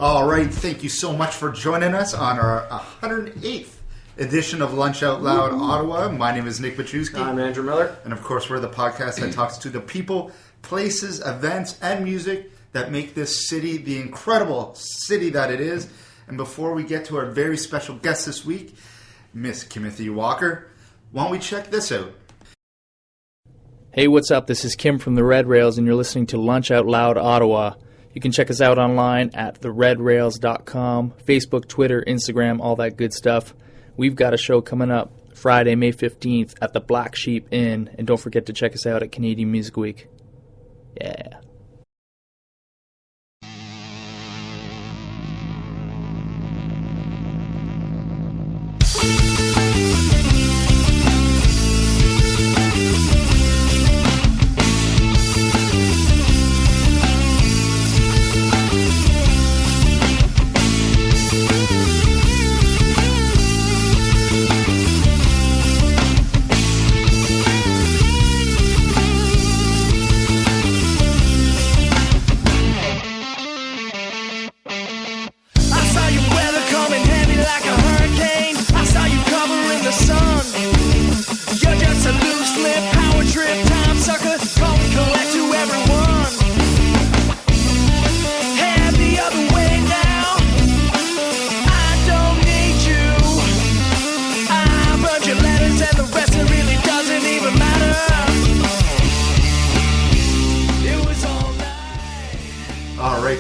All right, thank you so much for joining us on our 108th edition of Lunch Out Loud Ottawa. My name is Nick Pachuski. I'm Andrew Miller. And of course, we're the podcast that talks to the people, places, events, and music that make this city the incredible city that it is. And before we get to our very special guest this week, Miss Kimothy Walker, why don't we check this out? Hey, what's up? This is Kim from the Red Rails, and you're listening to Lunch Out Loud Ottawa. You can check us out online at theredrails.com, Facebook, Twitter, Instagram, all that good stuff. We've got a show coming up Friday, May 15th at the Black Sheep Inn, and don't forget to check us out at Canadian Music Week. Yeah.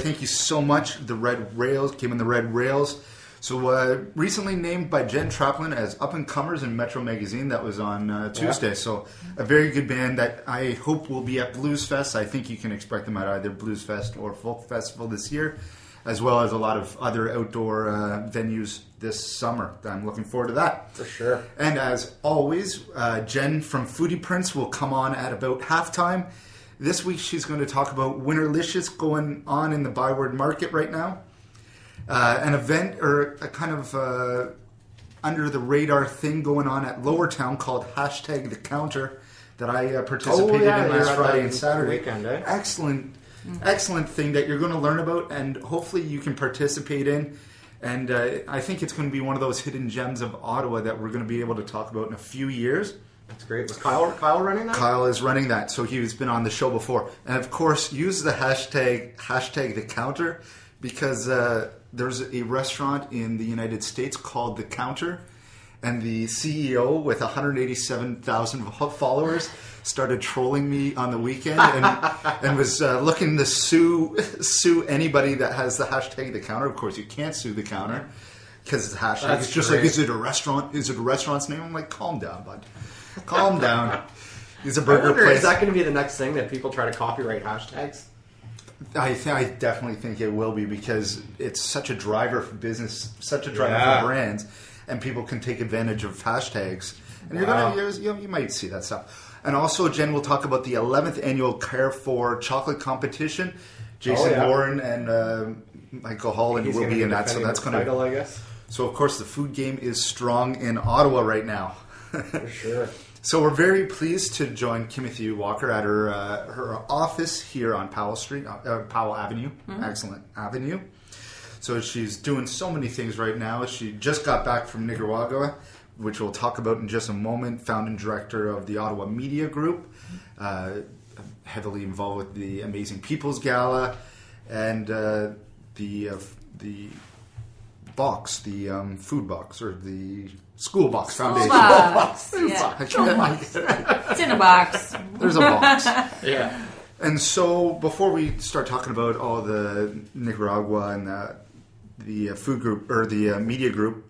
Thank you so much. The Red Rails came in the Red Rails. So recently named by Jen Traplin as Up-and-Comers in Metro Magazine. That was on Tuesday. Yeah. So a very good band that I hope will be at Blues Fest. I think you can expect them at either Blues Fest or Folk Festival this year, as well as a lot of other outdoor venues this summer. I'm looking forward to that. For sure. And as always, Jen from Foodie Prince will come on at about halftime. This week she's going to talk about Winterlicious going on in the Byward Market right now. An event or a kind of under the radar thing going on at Lower Town called # The Counter that I participated in last Friday and Saturday. Weekend, eh? Excellent thing that you're going to learn about and hopefully you can participate in. And I think it's going to be one of those hidden gems of Ottawa that we're going to be able to talk about in a few years. That's great. Was Kyle running that? Kyle is running that, so he's been on the show before. And of course, use the hashtag The Counter because there's a restaurant in the United States called The Counter, and the CEO with 187,000 followers started trolling me on the weekend and was looking to sue anybody that has the hashtag The Counter. Of course, you can't sue The Counter because it's a hashtag. That's it's just great. Like, is it a restaurant? Is it a restaurant's name? I'm like, calm down, bud. Calm down. It's a burger place. Is that going to be the next thing that people try to copyright hashtags? I definitely think it will be because it's such a driver for business, such a driver for brands, and people can take advantage of hashtags. And you might see that stuff. And also, Jen will talk about the 11th annual Care for Chocolate competition. Jason Warren and Michael Holland will be in that, so that's going to. I guess. So of course, the food game is strong in Ottawa right now. For sure. So we're very pleased to join Kimothy Walker at her office here on Powell Street, Powell Avenue. Mm-hmm. Excellent avenue. So she's doing so many things right now. She just got back from Nicaragua, which we'll talk about in just a moment. Founding director of the Ottawa Media Group, heavily involved with the Amazing People's Gala, and the box, the food box, or the School Box Foundation. Box. Yeah. It's in a box. There's a box. Yeah. And so before we start talking about all the Nicaragua and the food group or the media group,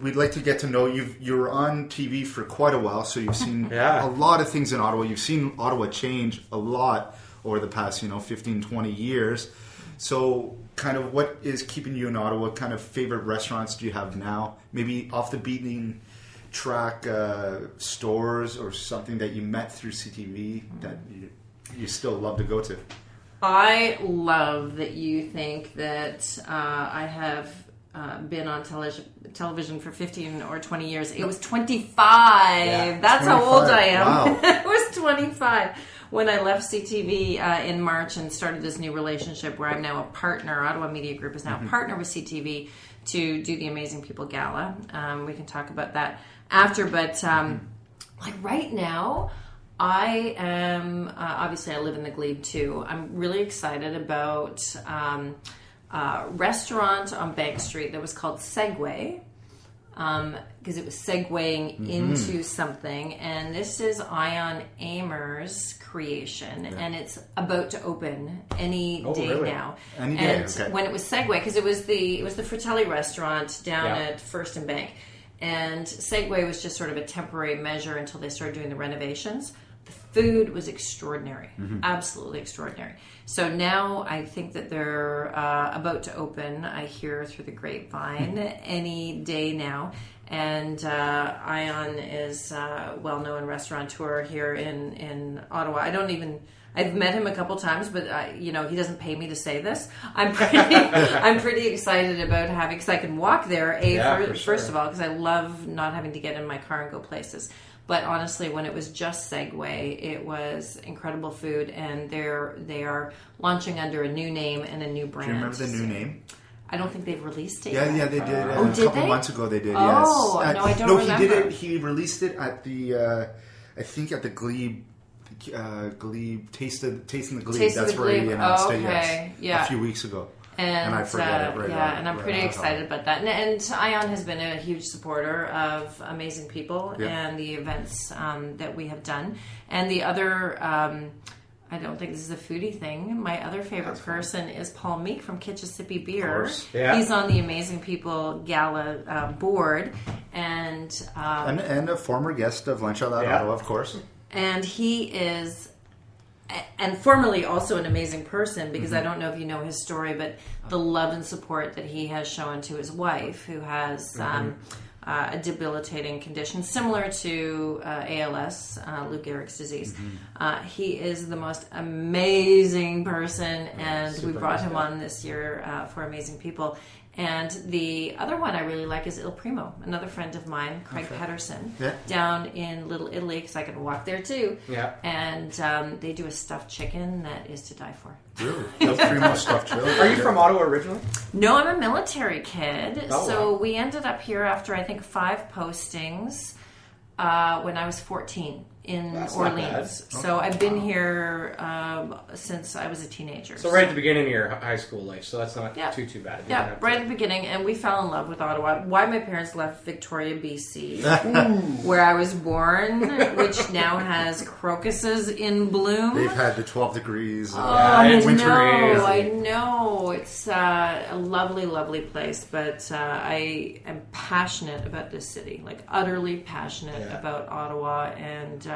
we'd like to get to know you. You're on TV for quite a while, so you've seen a lot of things in Ottawa. You've seen Ottawa change a lot over the past, 15, 20 years. So kind of what is keeping you in Ottawa? What kind of favorite restaurants do you have now? Maybe off the beaten track stores or something that you met through CTV that you still love to go to? I love that you think that I have been on television for 15 or 20 years. It was 25. Yeah, That's 25. How old I am. Wow. It was 25. when I left CTV in March and started this new relationship where I'm now a partner. Ottawa Media Group is now a partner with CTV to do the Amazing People Gala. We can talk about that after, but like right now, I am obviously I live in the Glebe too. I'm really excited about a restaurant on Bank Street that was called Segway. Because it was segueing into something, and this is Ion Amer's creation, and it's about to open any day really? now. Any day, and okay. when it was Segway, because it was the Fratelli restaurant down at First and Bank, and Segway was just sort of a temporary measure until they started doing the renovations. The food was extraordinary, absolutely extraordinary. So now I think that they're about to open, I hear through the grapevine, any day now. And Ion is a well-known restaurateur here in Ottawa. I've met him a couple times, but he doesn't pay me to say this. I'm pretty excited about having, because I can walk there. First of all, because I love not having to get in my car and go places. But honestly, when it was just Segway, it was incredible food, and they are launching under a new name and a new brand. Do you remember the new name? I don't think they've released it yet. Yeah, they did. Oh, a did couple they? months ago they did, Oh, yes. no, I don't No, remember. he did it. He released it at the, I think at the Glebe, Tasting the Glebe. Taste of That's the where he Glebe. announced it, Okay, yeah. a few weeks ago. And I forget it right yeah, and I'm right pretty off. excited about that. And Ion has been a huge supporter of Amazing People and the events that we have done. And the other, I don't think this is a foodie thing. My other favorite person is Paul Meek from Kitchissippi Beer. Yeah. He's on the Amazing People Gala board, and a former guest of Lunch Out Loud Ottawa, of course. and he is. And formerly also an amazing person, because I don't know if you know his story, but the love and support that he has shown to his wife, who has a debilitating condition similar to ALS, Lou Gehrig's disease. He is the most amazing person, and we brought him on this year for Amazing People. And the other one I really like is Il Primo, another friend of mine, Craig Pedersen, down in Little Italy, because I can walk there too. Yeah. And they do a stuffed chicken that is to die for. Really? El Primo stuffed chili. Are you from Ottawa originally? No, I'm a military kid. Oh, so wow. we ended up here after, I think, 5 postings when I was 14 in That's not bad. Orleans. So I've been here since I was a teenager. So right at the beginning of your high school life, so that's not Yeah. too bad. You don't Yeah, have right to- at the beginning, and we fell in love with Ottawa. Why my parents left Victoria, BC, where I was born, which now has crocuses in bloom. They've had the 12 degrees. Oh, I it's know, wintry. I know. It's a lovely, lovely place, but I am passionate about this city, like utterly passionate about Ottawa, and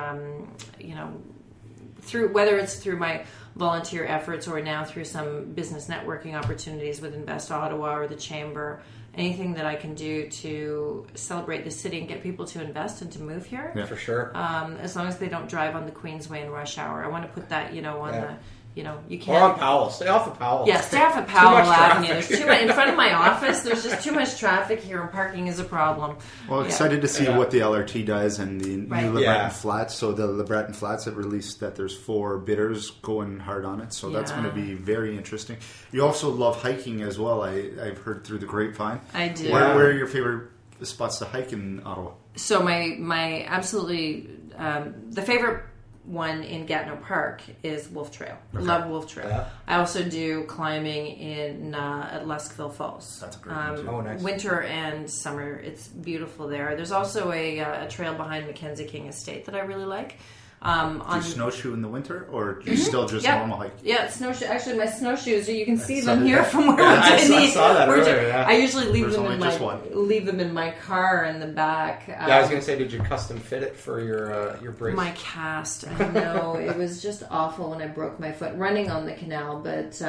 through whether it's through my volunteer efforts or now through some business networking opportunities with Invest Ottawa or the Chamber, anything that I can do to celebrate the city and get people to invest and to move here. For sure. As long as they don't drive on the Queensway in rush hour. I want to put that, on the, you Or can't. on Powell. Stay off of Powell. Yeah, stay off of Powell much Avenue. traffic. There's too much in front of my office. There's just too much traffic here, and parking is a problem. Well, excited to see Yeah. what the LRT does and the Right. new LeBreton Yeah. Flats. So the LeBreton Flats have released that there's 4 bidders going hard on it. So that's Yeah. going to be very interesting. You also love hiking as well. I've heard through the grapevine. I do. Where are your favorite spots to hike in Ottawa? So my absolutely the favorite one in Gatineau Park is Wolf Trail. Love Wolf Trail. Yeah. I also do climbing in at Luskville Falls. That's a great one, too. Oh, nice. Winter and summer, it's beautiful there. There's also a trail behind Mackenzie King Estate that I really like. Do you snowshoe in the winter, or do you still just Yeah. normal hike? Yeah, snowshoe. Actually, my snowshoes. You can see saw them here that. from where Yeah, we're I doing these. saw that We're earlier, yeah. I usually leave There's them only in just my one. car in the back. Yeah, I was going to say, did you custom fit it for your brace? My cast. I know it was just awful when I broke my foot running on the canal. But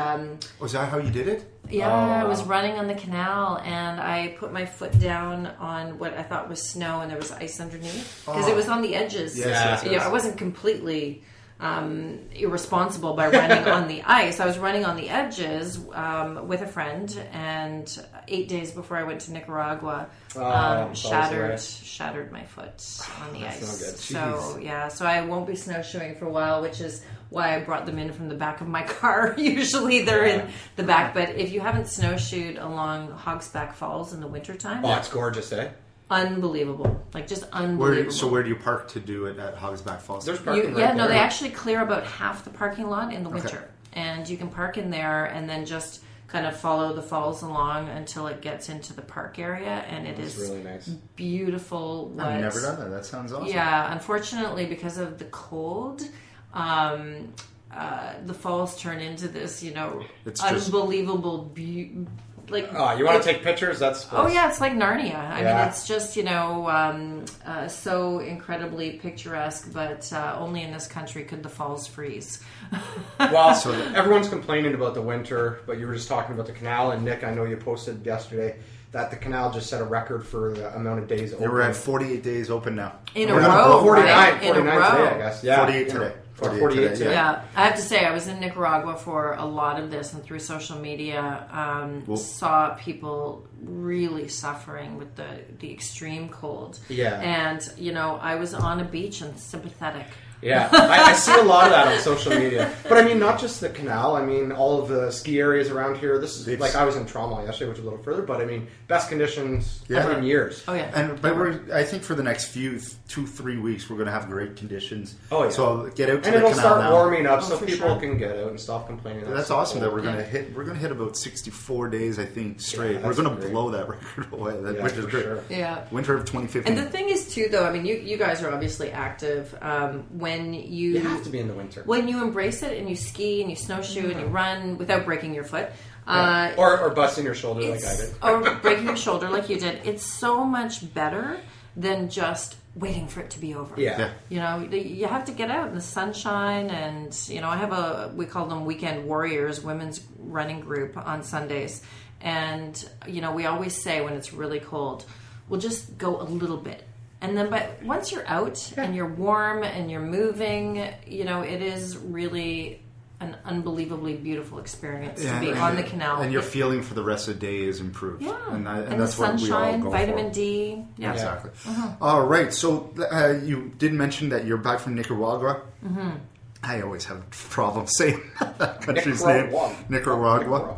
Was that how you did it? I was running on the canal and I put my foot down on what I thought was snow, and there was ice underneath because it was on the edges. Yes. Yeah, I wasn't completely irresponsible by running on the ice. I was running on the edges with a friend, and 8 days before I went to Nicaragua, shattered my foot on the ice. That's no good. So so I won't be snowshoeing for a while, which is why I brought them in from the back of my car. Usually they're in the back. But if you haven't snowshoed along Hogsback Falls in the wintertime, Oh, it's gorgeous, eh? unbelievable. Like, just unbelievable. Where do you park to do it at Hogsback Falls? There's parking right no, there. they actually clear about half the parking lot in the winter. And you can park in there and then just kind of follow the falls along until it gets into the park area. And it is really nice. Beautiful. I've never done that. That sounds awesome. Yeah, unfortunately, because of the cold, the falls turn into this, It's just- unbelievable Oh, you want to take pictures? That's Oh yeah, it's like Narnia. I Yeah. mean, it's just so incredibly picturesque. But only in this country could the falls freeze. Well, so everyone's complaining about the winter, but you were just talking about the canal. And Nick, I know you posted yesterday that the canal just set a record for the amount of days open. We're at 48 days open now. In a We're gonna row, blow 49, right? In a 49 row. today, I guess. Yeah, 48 today. 48 today. Yeah, I have to say, I was in Nicaragua for a lot of this, and through social media, saw people really suffering with the extreme cold. Yeah. And, I was on a beach and sympathetic. Yeah, I see a lot of that on social media. But I mean, not just the canal. I mean, all of the ski areas around here. This is like I was in Trauma yesterday, which is a little further. But I mean, best conditions ever in years. Oh yeah. I think for the next 2-3 weeks we're going to have great conditions. Oh yeah. So get out to and the it'll canal start now. warming up, so for people sure. can get out and stop complaining. That's awesome that we're going to hit about 64 days, I think, straight. Yeah, we're going to great. blow that record away, Yeah, which is for great. sure. Yeah. Winter of 2015. And the thing is, too, though, I mean, you guys are obviously active. When You have to be in the winter. when you embrace it and you ski and you snowshoe and you run without breaking your foot, Yeah. Or busting your shoulder like I did. or breaking your shoulder like you did, it's so much better than just waiting for it to be over. Yeah. You have to get out in the sunshine, and I have we call them Weekend Warriors, women's running group on Sundays, and we always say when it's really cold, we'll just go a little bit. And then, but once you're out and you're warm and you're moving, it is really an unbelievably beautiful experience to be on the canal. And your feeling for the rest of the day is improved. Yeah. And the that's what we all sunshine, go vitamin for. D. Yeah. Exactly. All right. So you did mention that you're back from Nicaragua. Mm-hmm. I always have problems saying that country's name. Nicaragua.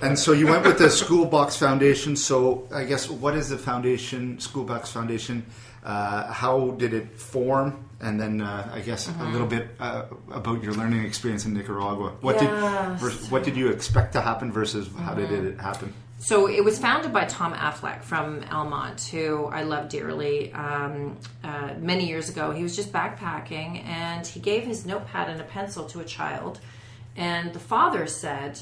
And so you went with the Schoolbox Foundation. So I guess what is the foundation, Schoolbox Foundation? How did it form? And then I guess a little bit about your learning experience in Nicaragua. What did you expect to happen versus how did it happen? So it was founded by Tom Affleck from Almont, who I love dearly. Many years ago, he was just backpacking, and he gave his notepad and a pencil to a child. And the father said,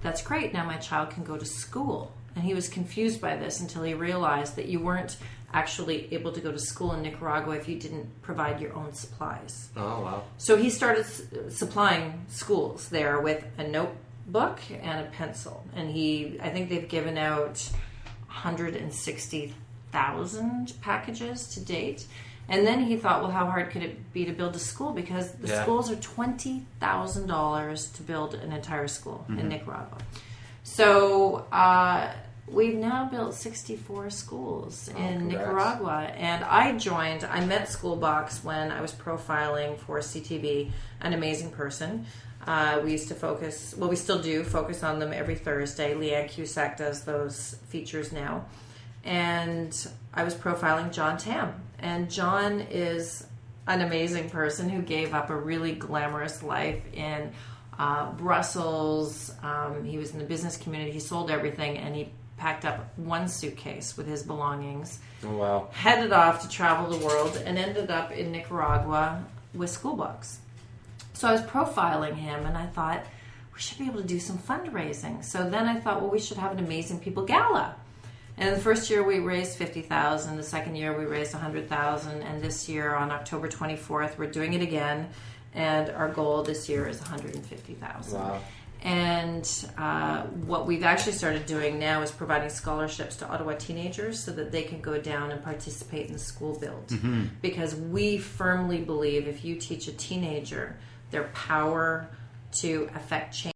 "That's great, now my child can go to school." And he was confused by this until he realized that you weren't actually able to go to school in Nicaragua if you didn't provide your own supplies. Oh, wow. So he started supplying schools there with a notebook and a pencil. And I think they've given out 160,000 packages to date. And then he thought, well, how hard could it be to build a school? Because the schools are $20,000 to build an entire school in Nicaragua. So we've now built 64 schools in Nicaragua. And I met Schoolbox when I was profiling for CTV, an amazing person. We used to we still do focus on them every Thursday. Leanne Cusack does those features now. And I was profiling John Tam. And John is an amazing person who gave up a really glamorous life in Brussels. He was in the business community. He sold everything, and he packed up one suitcase with his belongings. Oh, wow. Headed off to travel the world and ended up in Nicaragua with Schoolbox. So I was profiling him, and I thought, we should be able to do some fundraising. So then I thought, well, we should have an Amazing People Gala. And the first year we raised $50,000. The second year we raised $100,000. And this year on October 24th, we're doing it again. And our goal this year is $150,000. Wow. And what we've actually started doing now is providing scholarships to Ottawa teenagers so that they can go down and participate in the school build. Mm-hmm. Because we firmly believe if you teach a teenager their power to affect change,